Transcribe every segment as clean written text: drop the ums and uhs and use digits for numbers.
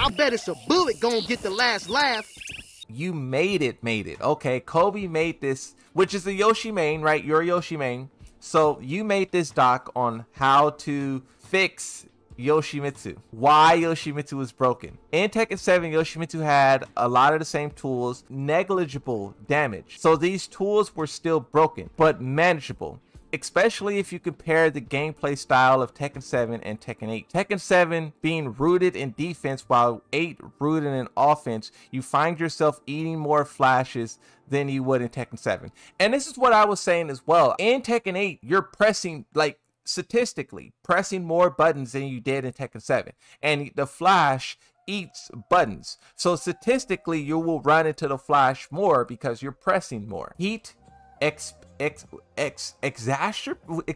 I bet it's a bullet gonna get the last laugh. You made it. Okay, Kobe made this, which is a Yoshi main, right? You're a Yoshi main. So you made this doc on how to fix Yoshimitsu. Why Yoshimitsu is broken. In Tekken 7, Yoshimitsu had a lot of the same tools, negligible damage. So these tools were still broken, but manageable. Especially if you compare the gameplay style of Tekken 7 and Tekken 8. Tekken 7 being rooted in defense while 8 rooted in offense, you find yourself eating more flashes than you would in Tekken 7. And this is what I was saying as well. In Tekken 8, you're pressing, like, statistically, pressing more buttons than you did in Tekken 7. And the flash eats buttons. So statistically, you will run into the flash more because you're pressing more. Heat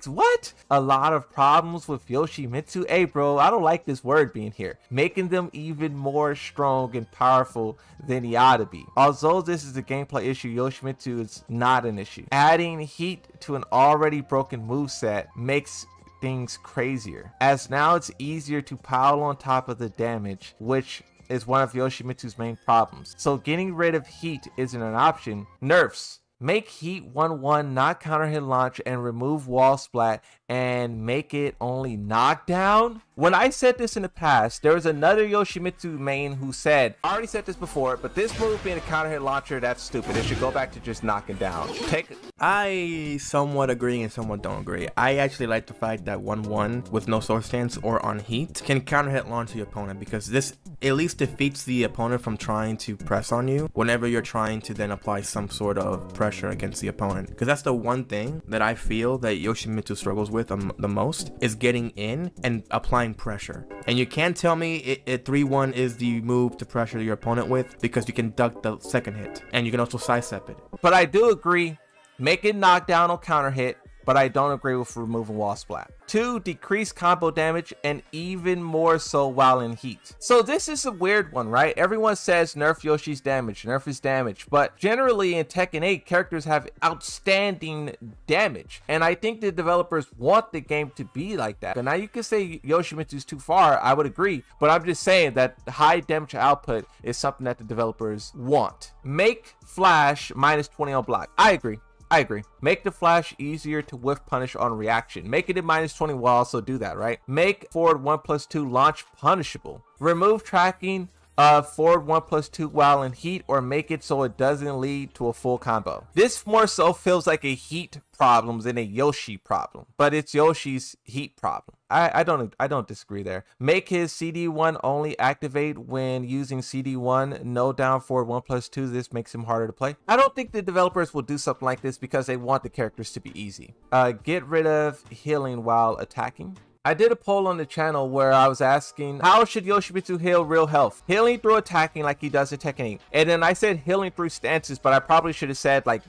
what? A lot of problems with Yoshimitsu. Hey bro, I don't like this word being here. Making them even more strong and powerful than he ought to be. Although this is a gameplay issue, Yoshimitsu is not an issue. Adding heat to an already broken moveset makes things crazier, as now it's easier to pile on top of the damage, which is one of Yoshimitsu's main problems. So getting rid of heat isn't an option. Nerfs. Make heat 1-1, not counter hit launch, and remove wall splat, and make it only knockdown. When I said this in the past, there was another Yoshimitsu main who said, I already said this before, but this move being a counter hit launcher, that's stupid. It should go back to just knocking down. I somewhat agree and somewhat don't agree. I actually like the fact that 1-1 with no sword stance or on heat can counter hit launch the opponent, because this at least defeats the opponent from trying to press on you whenever you're trying to then apply some sort of pressure against the opponent. Because that's the one thing that I feel that Yoshimitsu struggles with the most, is getting in and applying pressure. And you can't tell me it 3-1 is the move to pressure your opponent with, because you can duck the second hit and you can also sidestep it. But I do agree, make it knockdown or counter hit, but I don't agree with removing wall splat. 2, decrease combo damage, and even more so while in heat. So this is a weird one, right? Everyone says nerf Yoshi's damage, nerf his damage, but generally in Tekken 8, characters have outstanding damage, and I think the developers want the game to be like that. And now you can say Yoshimitsu's too far, I would agree, but I'm just saying that high damage output is something that the developers want. Make flash -20 on block. I agree. Make the flash easier to whiff punish on reaction. Make it at -20 will also do that, right? Make forward 1+2 launch punishable. Remove tracking forward 1+2 while in heat, or make it so it doesn't lead to a full combo. This more so feels like a heat problem than a Yoshi problem, but it's Yoshi's heat problem. I don't disagree there. Make his CD1 only activate when using CD1, no down forward 1+2. This makes him harder to play. I don't think the developers will do something like this because they want the characters to be easy. Get rid of healing while attacking. I did a poll on the channel where I was asking, how should Yoshimitsu heal real health? Healing through attacking like he does in Tekken 8. And then I said healing through stances, but I probably should have said like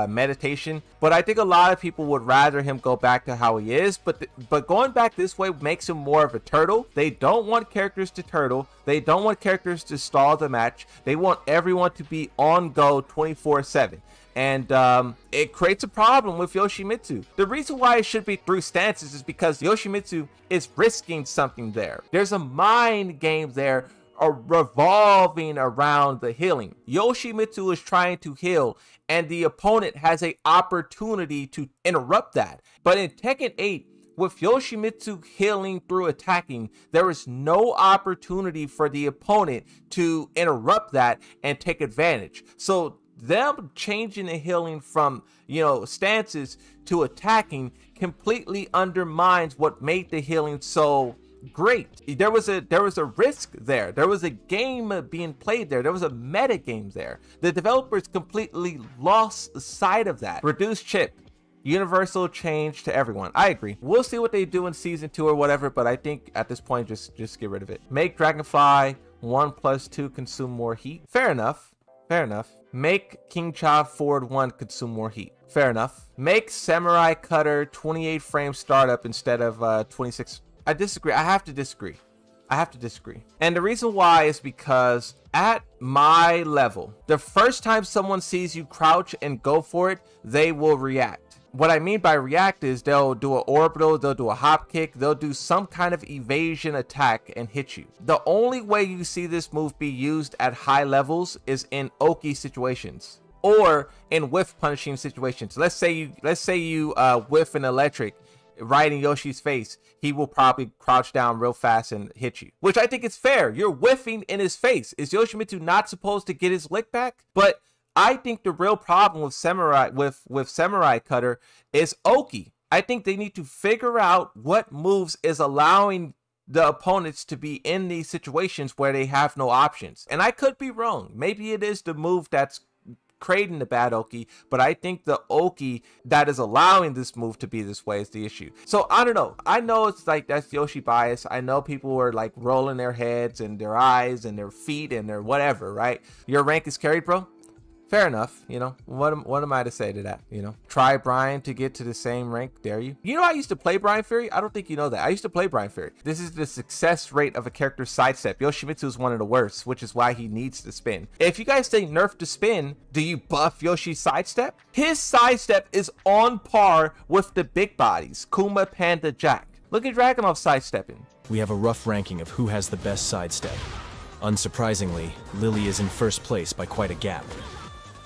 meditation. But I think a lot of people would rather him go back to how he is. But going back this way makes him more of a turtle. They don't want characters to turtle. They don't want characters to stall the match. They want everyone to be on go 24/7. And it creates a problem with Yoshimitsu. The reason why it should be through stances is because Yoshimitsu is risking something there. There's a mind game there revolving around the healing. Yoshimitsu is trying to heal, and the opponent has an opportunity to interrupt that. But in Tekken 8, with Yoshimitsu healing through attacking, there is no opportunity for the opponent to interrupt that and take advantage. So them changing the healing from, stances to attacking completely undermines what made the healing so great. There was a risk there. There was a game being played there. There was a meta game there. The developers completely lost sight of that. Reduce chip. Universal change to everyone. I agree. We'll see what they do in season 2 or whatever, but I think at this point, just get rid of it. Make Dragonfly 1+2 consume more heat. Fair enough. Make King Cha forward 1 consume more heat. Fair enough. Make Samurai Cutter 28 frame startup instead of 26. I disagree. I have to disagree. And the reason why is because at my level, the first time someone sees you crouch and go for it, they will react. What I mean by react is they'll do an orbital, they'll do a hop kick, they'll do some kind of evasion attack and hit you. The only way you see this move be used at high levels is in Oki situations or in whiff punishing situations. Let's say you whiff an electric right in Yoshi's face. He will probably crouch down real fast and hit you, which I think is fair. You're whiffing in his face. Is Yoshimitsu not supposed to get his lick back? But I think the real problem with Samurai Cutter is Oki. I think they need to figure out what moves is allowing the opponents to be in these situations where they have no options. And I could be wrong. Maybe it is the move that's creating the bad Oki, but I think the Oki that is allowing this move to be this way is the issue. So I don't know. I know it's like that's Yoshi bias. I know people are like rolling their heads and their eyes and their feet and their whatever, right? Your rank is carried, bro. Fair enough, you know, what am I to say to that, you know? Try Brian to get to the same rank, dare you? You know, I used to play Brian Fury. I don't think you know that. I used to play Brian Fury. This is the success rate of a character's sidestep. Yoshimitsu is one of the worst, which is why he needs to spin. If you guys say nerf to spin, do you buff Yoshi's sidestep? His sidestep is on par with the big bodies, Kuma, Panda, Jack. Look at Dragunov sidestepping. We have a rough ranking of who has the best sidestep. Unsurprisingly, Lily is in first place by quite a gap.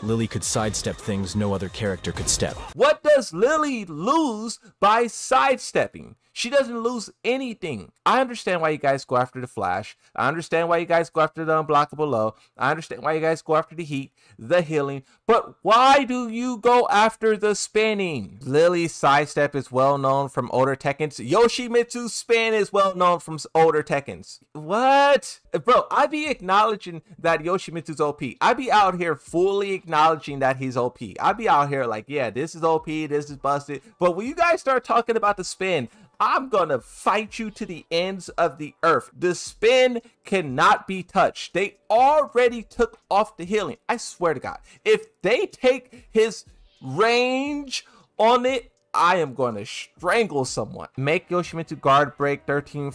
Lily could sidestep things no other character could step. What does Lily lose by sidestepping? She doesn't lose anything. I understand why you guys go after the flash. I understand why you guys go after the unblockable low. I understand why you guys go after the heat, the healing. But why do you go after the spinning? Lily's sidestep is well known from older Tekkens. Yoshimitsu's spin is well known from older Tekkens. What? Bro, I be acknowledging that Yoshimitsu's OP. I be out here fully acknowledging that he's OP. I be out here like, yeah, this is OP, this is busted. But when you guys start talking about the spin, I'm gonna fight you to the ends of the earth. The spin cannot be touched. They already took off the healing. I swear to God, if they take his range on it, I am going to strangle someone. Make Yoshimitsu guard break 13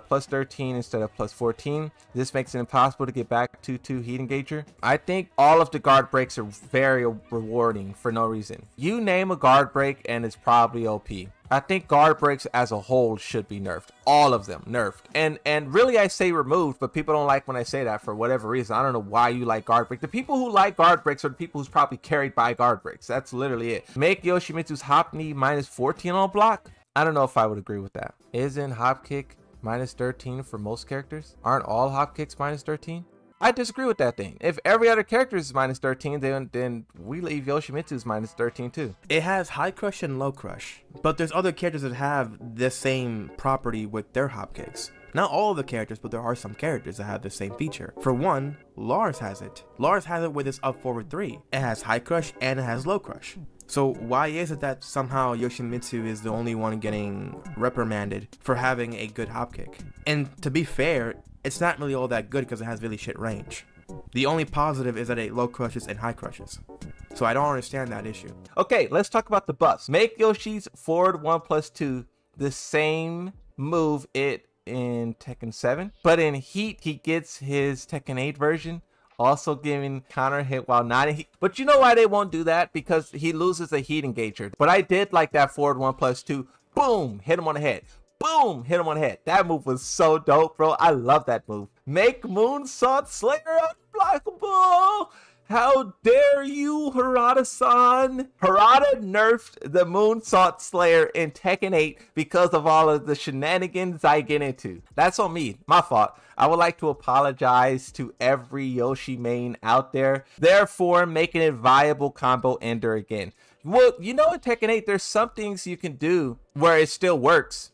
plus 13 instead of plus 14. This makes it impossible to get back to heat engager. I think all of the guard breaks are very rewarding for no reason. You name a guard break and it's probably OP. I think guard breaks as a whole should be nerfed. All of them nerfed. And really I say removed, but people don't like when I say that for whatever reason. I don't know why you like guard break. The people who like guard breaks are the people who's probably carried by guard breaks. That's literally it. Make Yoshimitsu's hop knee minus 14 on block. I don't know if I would agree with that. Isn't hop kick minus 13 for most characters? Aren't all hop kicks minus 13? I disagree with that thing. If every other character is minus 13, then we leave Yoshimitsu's minus 13 too. It has high crush and low crush, but there's other characters that have the same property with their hop kicks. Not all of the characters, but there are some characters that have the same feature. For one, Lars has it. Lars has it with its up forward 3. It has high crush and it has low crush. So why is it that somehow Yoshimitsu is the only one getting reprimanded for having a good hop kick? And to be fair, it's not really all that good because it has really shit range. The only positive is that it low crushes and high crushes. So I don't understand that issue. Okay, let's talk about the buffs. Make Yoshi's forward 1+2 the same move it in Tekken 7, but in Heat he gets his Tekken 8 version, also giving counter hit while not in heat. But you know why they won't do that? Because he loses a heat engager. But I did like that forward 1+2. Boom, hit him on the head. Boom, hit him on the head. That move was so dope, bro. I love that move. Make Moonsault Slayer unblockable. How dare you, Harada-san? Harada nerfed the Moonsault Slayer in Tekken 8 because of all of the shenanigans I get into. That's on me, my fault. I would like to apologize to every Yoshi main out there, therefore making it viable combo ender again. Well, you know in Tekken 8, there's some things you can do where it still works.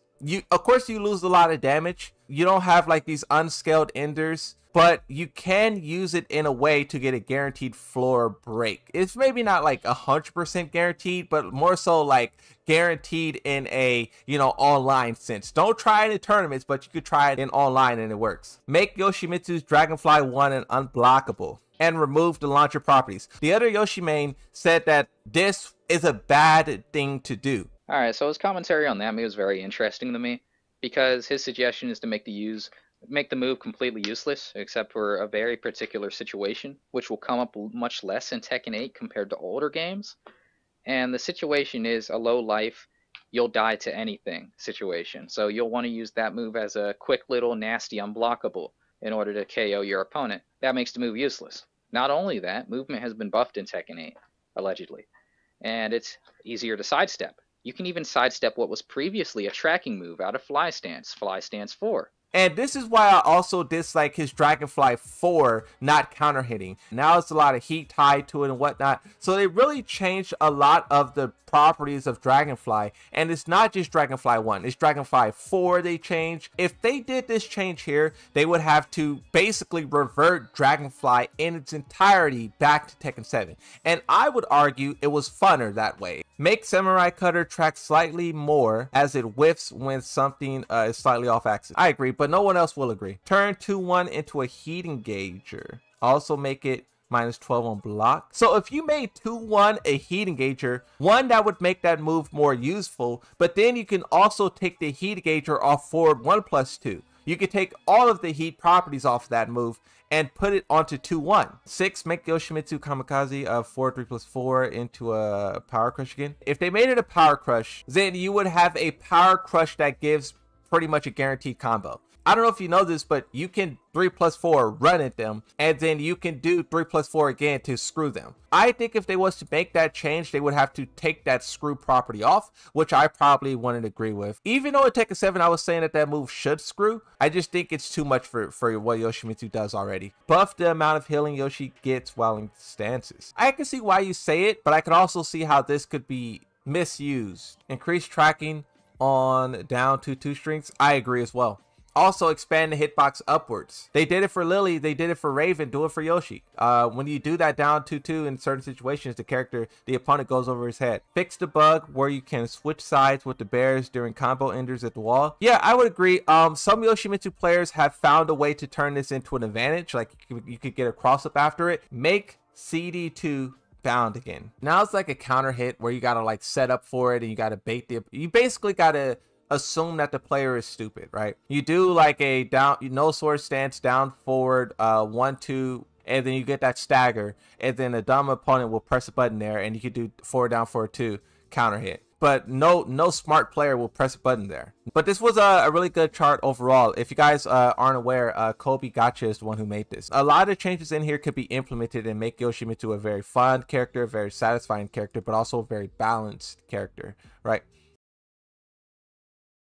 Of course, you lose a lot of damage. You don't have like these unscaled enders, but you can use it in a way to get a guaranteed floor break. It's maybe not like 100% guaranteed, but more so like guaranteed in a, you know, online sense. Don't try it in tournaments, but you could try it in online and it works. Make Yoshimitsu's Dragonfly 1 and unblockable and remove the launcher properties. The other Yoshi main said that this is a bad thing to do. Alright, so his commentary on that was very interesting to me, because his suggestion is to make the move completely useless, except for a very particular situation, which will come up much less in Tekken 8 compared to older games. And the situation is a low life, you'll die to anything situation. So you'll want to use that move as a quick little nasty unblockable in order to KO your opponent. That makes the move useless. Not only that, movement has been buffed in Tekken 8, allegedly, and it's easier to sidestep. You can even sidestep what was previously a tracking move out of Fly Stance 4. And this is why I also dislike his Dragonfly 4 not counter hitting. Now it's a lot of heat tied to it and whatnot. So they really changed a lot of the properties of Dragonfly. And it's not just Dragonfly 1, it's Dragonfly 4 they changed. If they did this change here, they would have to basically revert Dragonfly in its entirety back to Tekken 7. And I would argue it was funner that way. Make Samurai Cutter track slightly more as it whiffs when something is slightly off axis. I agree, but no one else will agree. Turn 2-1 into a heat engager. Also make it -12 on block. So if you made 2-1 a heat engager, one, that would make that move more useful, but then you can also take the heat engager off forward 1+2. You could take all of the heat properties off that move and put it onto 2-1. 6, make Yoshimitsu Kamikaze of 4-3+4 into a Power Crush again. If they made it a Power Crush, then you would have a Power Crush that gives pretty much a guaranteed combo. I don't know if you know this, but you can 3+4 run at them, and then you can do 3+4 again to screw them. I think if they was to make that change, they would have to take that screw property off, which I probably wouldn't agree with. Even though in Tekken 7 I was saying that that move should screw, I just think it's too much for what Yoshimitsu does already. Buff the amount of healing Yoshi gets while in stances. I can see why you say it, but I can also see how this could be misused. Increase tracking on down to 2 strings. I agree as well. Also expand the hitbox upwards. They did it for Lily, they did it for Raven, do it for Yoshi. When you do that down 2-2 in certain situations, the opponent goes over his head. Fix the bug where you can switch sides with the bears during combo enders at the wall. Yeah, I would agree. Some Yoshimitsu players have found a way to turn this into an advantage, like you could get a cross up after it. Make CD2 bound again. Now it's like a counter hit where you gotta like set up for it and you gotta bait you basically gotta assume that the player is stupid, right? You do like a down, no sword stance, down forward, 1-2, and then you get that stagger, and then a dumb opponent will press a button there, and you can do forward down forward 2 counter hit. But no smart player will press a button there. But this was a really good chart overall. If you guys aren't aware, Kobe Gotcha is the one who made this. A lot of changes in here could be implemented and make Yoshimitsu a very fun character, a very satisfying character, but also a very balanced character, right?